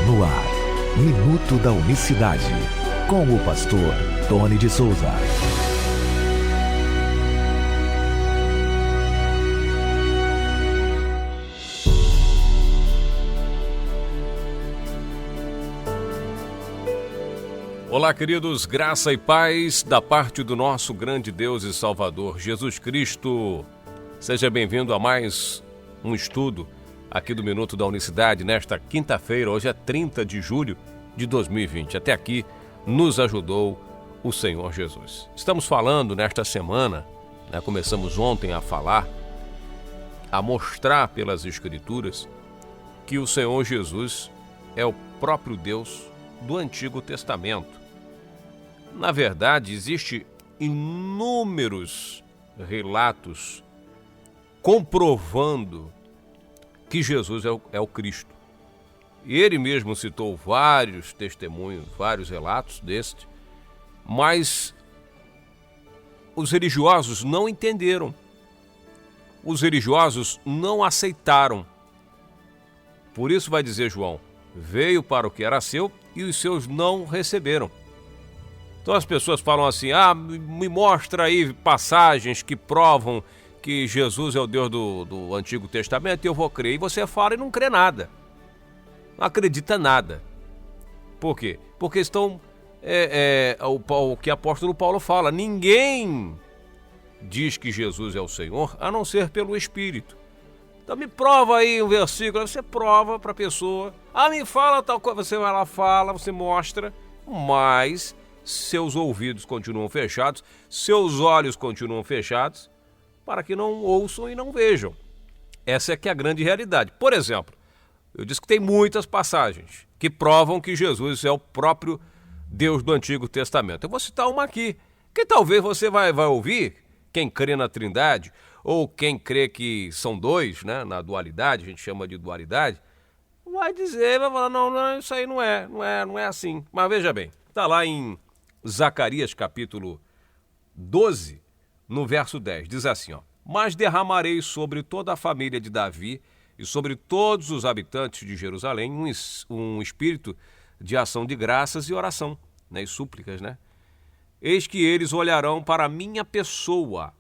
No ar, Minuto da Unicidade, com o pastor Tony de Souza. Olá, queridos, graça e paz da parte do nosso grande Deus e Salvador, Jesus Cristo. Seja bem-vindo a mais um estudo aqui do Minuto da Unicidade, nesta quinta-feira. Hoje é 30 de julho de 2020. Até aqui nos ajudou o Senhor Jesus. Estamos falando nesta semana, começamos ontem a falar, a mostrar pelas Escrituras que o Senhor Jesus é o próprio Deus do Antigo Testamento. Na verdade, existem inúmeros relatos comprovando que Jesus é o Cristo. E ele mesmo citou vários testemunhos, vários relatos deste, mas os religiosos não entenderam. Os religiosos não aceitaram. Por isso vai dizer João, veio para o que era seu e os seus não receberam. Então as pessoas falam assim, me mostra aí passagens que provam que Jesus é o Deus do Antigo Testamento e eu vou crer. E você fala e não crê nada. Não acredita nada. Por quê? Porque estão, o que o apóstolo Paulo fala, ninguém diz que Jesus é o Senhor, a não ser pelo Espírito. Então me prova aí um versículo, você prova para a pessoa. Me fala tal coisa, você vai lá, fala, você mostra, mas seus ouvidos continuam fechados, seus olhos continuam fechados, para que não ouçam e não vejam. Essa é que é a grande realidade. Por exemplo, eu disse que tem muitas passagens que provam que Jesus é o próprio Deus do Antigo Testamento. Eu vou citar uma aqui, que talvez você vai ouvir, quem crê na Trindade, ou quem crê que são dois, na dualidade, a gente chama de dualidade, vai dizer, vai falar, não, isso aí não é assim. Mas veja bem, está lá em Zacarias capítulo 12, no verso 10, diz assim, mas derramarei sobre toda a família de Davi e sobre todos os habitantes de Jerusalém um espírito de ação de graças e oração, e súplicas, Eis que eles olharão para a minha pessoa,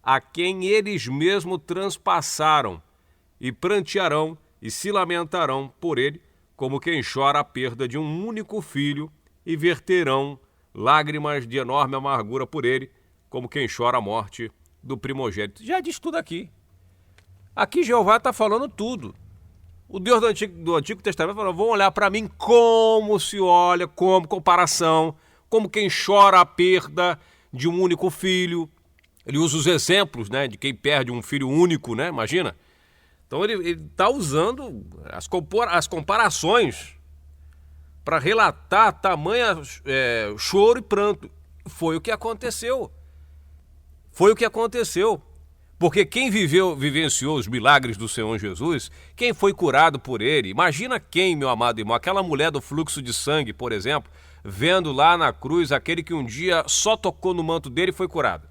a quem eles mesmos transpassaram, e prantearão e se lamentarão por ele, como quem chora a perda de um único filho, e verterão lágrimas de enorme amargura por ele, como quem chora a morte do primogênito. Já diz tudo aqui. Aqui Jeová está falando tudo. O Deus do Antigo Testamento falou, vão olhar para mim como se olha, como comparação, como quem chora a perda de um único filho. Ele usa os exemplos, de quem perde um filho único, imagina. Então ele está usando as comparações para relatar tamanha choro e pranto. Foi o que aconteceu. Porque quem vivenciou os milagres do Senhor Jesus, quem foi curado por ele, imagina quem, meu amado irmão, aquela mulher do fluxo de sangue, por exemplo, vendo lá na cruz aquele que um dia só tocou no manto dele e foi curado.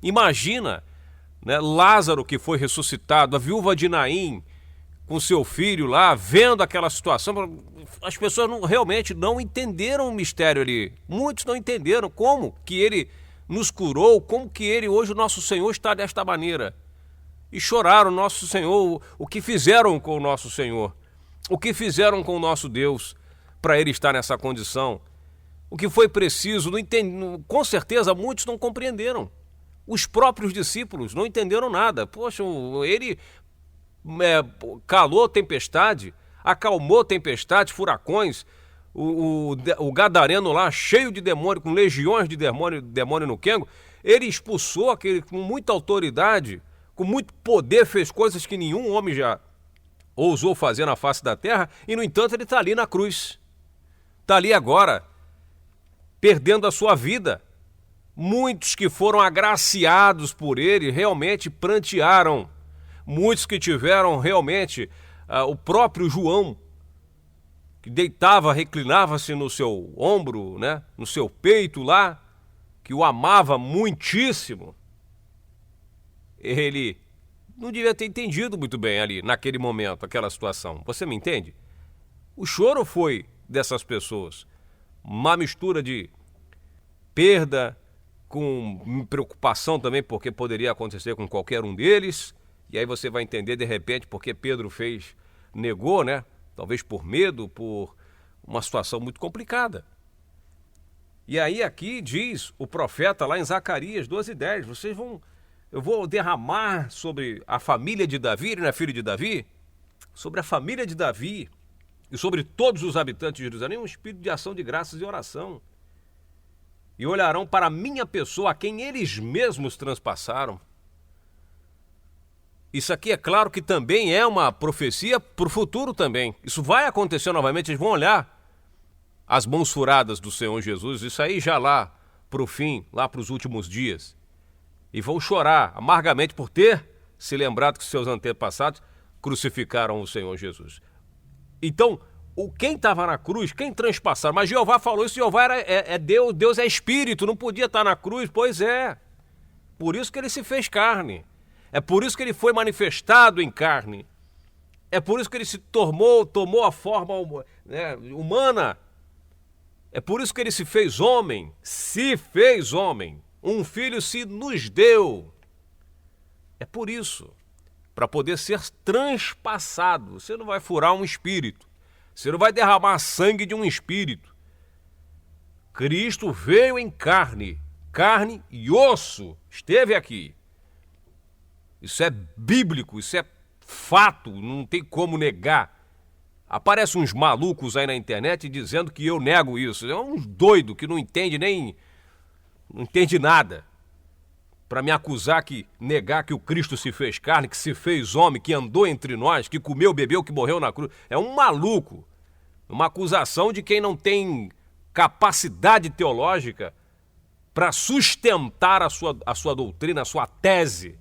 Imagina, Lázaro que foi ressuscitado, a viúva de Naim, com seu filho lá, vendo aquela situação. As pessoas realmente não entenderam o mistério ali. Muitos não entenderam como que ele nos curou, como que ele, hoje, o nosso Senhor, está desta maneira. E choraram o nosso Senhor, o que fizeram com o nosso Senhor, o que fizeram com o nosso Deus para ele estar nessa condição. O que foi preciso, com certeza muitos não compreenderam. Os próprios discípulos não entenderam nada. Poxa, ele calou tempestade, acalmou tempestade, furacões, o gadareno lá cheio de demônio, com legiões de demônio no quengo, ele expulsou aquele com muita autoridade, com muito poder, fez coisas que nenhum homem já ousou fazer na face da terra, e no entanto ele está ali na cruz, está ali agora, perdendo a sua vida. Muitos que foram agraciados por ele realmente prantearam. Muitos que tiveram realmente o próprio João, que deitava, reclinava-se no seu ombro, no seu peito lá, que o amava muitíssimo. Ele não devia ter entendido muito bem ali, naquele momento, aquela situação. Você me entende? O choro foi dessas pessoas. Uma mistura de perda com preocupação também, porque poderia acontecer com qualquer um deles. E aí você vai entender, de repente, porque Pedro negou, né? Talvez por medo, por uma situação muito complicada. E aí aqui diz o profeta lá em Zacarias 12:10, eu vou derramar sobre a família de Davi, ele não é filho de Davi? Sobre a família de Davi e sobre todos os habitantes de Jerusalém um espírito de ação de graças e oração. E olharão para a minha pessoa, a quem eles mesmos transpassaram. Isso aqui é claro que também é uma profecia para o futuro também. Isso vai acontecer novamente, eles vão olhar as mãos furadas do Senhor Jesus, isso aí já lá para o fim, lá para os últimos dias. E vão chorar amargamente por ter se lembrado que seus antepassados crucificaram o Senhor Jesus. Então, quem estava na cruz, quem transpassaram, mas Jeová falou isso, Jeová é Deus, Deus é espírito, não podia estar na cruz, pois é. Por isso que ele se fez carne. É por isso que ele foi manifestado em carne. É por isso que ele tomou a forma humana. É por isso que ele se fez homem. Um filho se nos deu. É por isso. Para poder ser transpassado. Você não vai furar um espírito. Você não vai derramar sangue de um espírito. Cristo veio em carne e osso. Esteve aqui. Isso é bíblico, isso é fato, não tem como negar. Aparecem uns malucos aí na internet dizendo que eu nego isso. É um doido que não entende nada. Para me acusar negar que o Cristo se fez carne, que se fez homem, que andou entre nós, que comeu, bebeu, que morreu na cruz. É um maluco. Uma acusação de quem não tem capacidade teológica para sustentar a sua doutrina, a sua tese,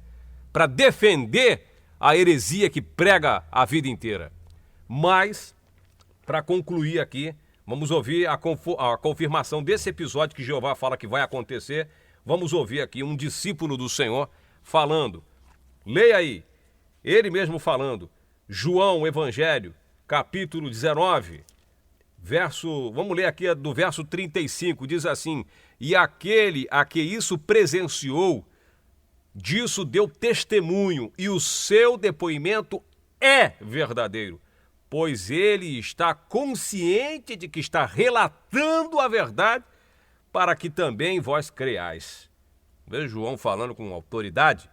para defender a heresia que prega a vida inteira. Mas, para concluir aqui, vamos ouvir a confirmação desse episódio que Jeová fala que vai acontecer. Vamos ouvir aqui um discípulo do Senhor falando. Leia aí, ele mesmo falando. João, Evangelho, capítulo 19, vamos ler aqui do verso 35, diz assim: e aquele a que isso presenciou, disso deu testemunho, e o seu depoimento é verdadeiro, pois ele está consciente de que está relatando a verdade, para que também vós creais. Veja João falando com autoridade,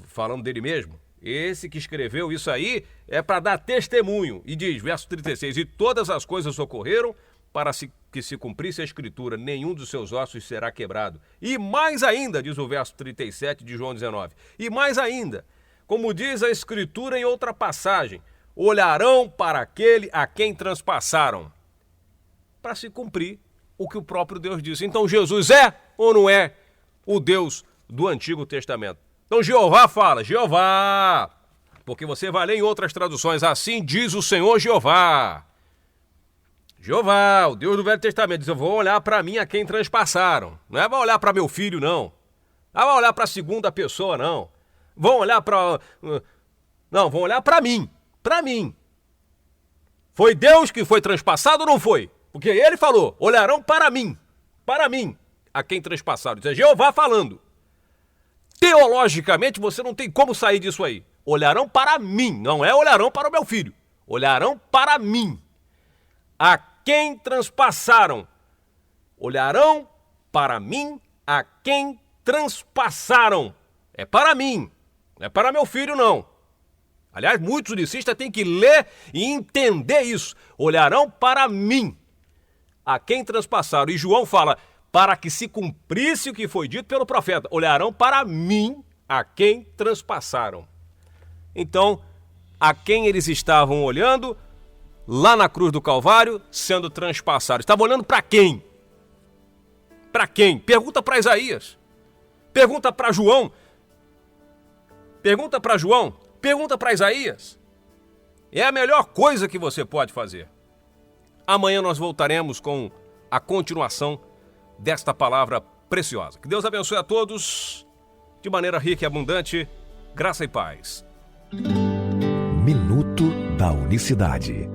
falando dele mesmo. Esse que escreveu isso aí é para dar testemunho. E diz, verso 36, e todas as coisas ocorreram para que se cumprisse a escritura, nenhum dos seus ossos será quebrado. E mais ainda, diz o verso 37 de João 19, e mais ainda, como diz a escritura em outra passagem, olharão para aquele a quem transpassaram, para se cumprir o que o próprio Deus disse. Então Jesus é ou não é o Deus do Antigo Testamento? Então Jeová fala, Jeová, porque você vai ler em outras traduções, assim diz o Senhor Jeová. Jeová, o Deus do Velho Testamento, diz, eu vou olhar para mim a quem transpassaram. Não é vai olhar para meu filho, não. Não vai olhar para a segunda pessoa, não. Vão olhar para... Não, vão olhar para mim. Para mim. Foi Deus que foi transpassado ou não foi? Porque ele falou, olharão para mim, a quem transpassaram. Isso é Jeová falando. Teologicamente, você não tem como sair disso aí. Olharão para mim, não é olharão para o meu filho. Olharão para mim. A quem transpassaram. Olharão para mim, a quem transpassaram. É para mim, não é para meu filho, não. Aliás, muitos unicistas têm que ler e entender isso. Olharão para mim, a quem transpassaram. E João fala, para que se cumprisse o que foi dito pelo profeta. Olharão para mim, a quem transpassaram. Então, a quem eles estavam olhando, lá na cruz do Calvário, sendo transpassados. Estavam olhando para quem? Para quem? Pergunta para Isaías. Pergunta para João. Pergunta para João. Pergunta para Isaías. É a melhor coisa que você pode fazer. Amanhã nós voltaremos com a continuação desta palavra preciosa. Que Deus abençoe a todos de maneira rica e abundante. Graça e paz. Minuto da Unicidade.